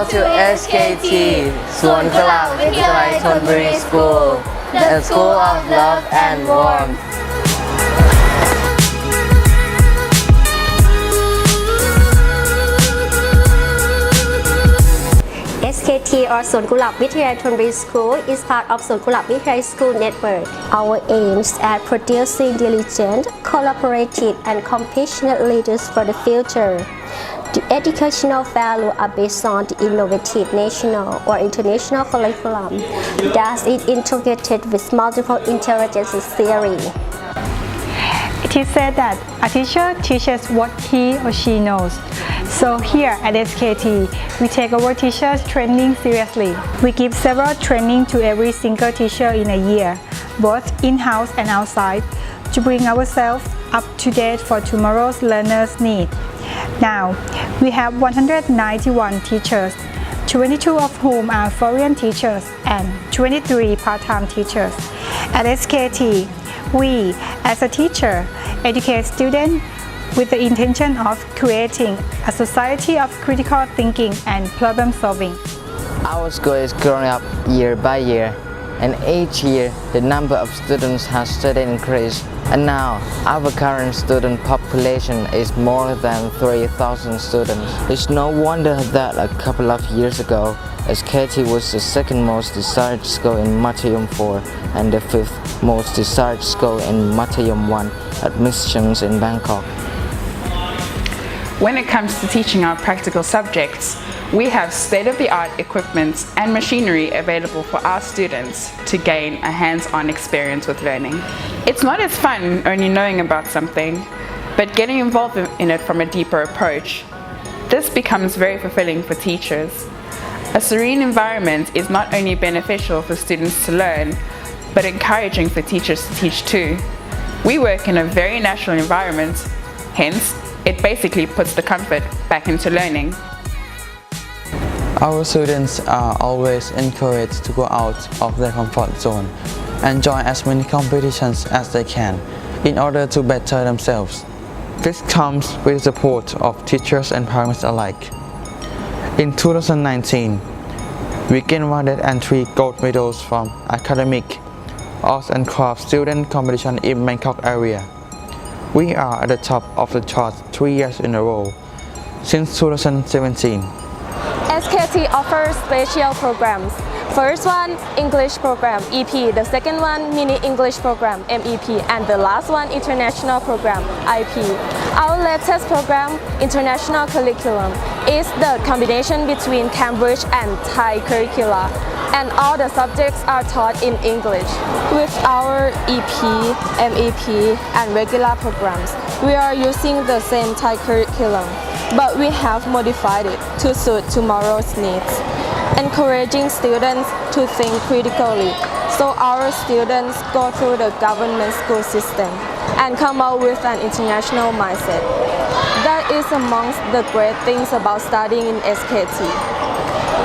to SKT สวนกุหลาบวิทยาลัยธนบุรี School, the School of Love and Warmth. SKT or สวนกุหลาบวิทยาลัยธนบุรี School is part of สวนกุหลาบวิทยาลัย School Network. Our aims at producing diligent, collaborative, and compassionate leaders for the future. The educational value are based on the innovative national or international curriculum that is integrated with multiple intelligence theory. It is said that a teacher teaches what he or she knows. So here at SKT, we take our teachers' training seriously. We give several training to every single teacher in a year, both in-house and outside, to bring ourselves up to date for tomorrow's learners' need. Now, we have 191 teachers, 22 of whom are foreign teachers and 23 part-time teachers. At SKT, we, as a teacher, educate students with the intention of creating a society of critical thinking and problem solving. Our school is growing up year by year, and each year the number of students has steadily increased, and now our current student population is more than 3,000 students. It's no wonder that a couple of years ago, SKT was the second most desired school in Mathayom 4 and the fifth most desired school in Mathayom 1 admissions in Bangkok. When it comes to teaching our practical subjects, we have state-of-the-art equipment and machinery available for our students to gain a hands-on experience with learning. It's not as fun only knowing about something, but getting involved in it from a deeper approach. This becomes very fulfilling for teachers. A serene environment is not only beneficial for students to learn, but encouraging for teachers to teach too. We work in a very natural environment, hence, it basically puts the comfort back into learning. Our students are always encouraged to go out of their comfort zone and join as many competitions as they can in order to better themselves. This comes with the support of teachers and parents alike. In 2019, we gained 103 gold medals from academic, arts and crafts student competition in Bangkok area. We are at the top of the chart 3 years in a row, since 2017. SKT offers special programs. First one, English program, EP. The second one, Mini English program, MEP. And the last one, International program, IP. Our latest program, International curriculum, is the combination between Cambridge and Thai curricula. And all the subjects are taught in English. With our EP, MEP, and regular programs, we are using the same Thai curriculum, but we have modified it to suit tomorrow's needs, encouraging students to think critically, so our students go through the government school system and come out with an international mindset. That is amongst the great things about studying in SKT.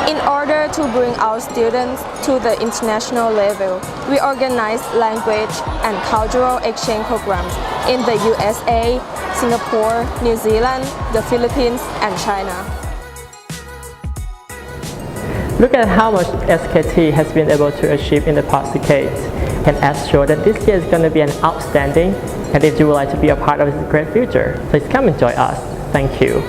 In order to bring our students to the international level, we organize language and cultural exchange programs in the USA, Singapore, New Zealand, the Philippines, and China. Look at how much SKT has been able to achieve in the past decades, and as sure that this year is going to be an outstanding, and if you would like to be a part of this great future, please come and join us. Thank you.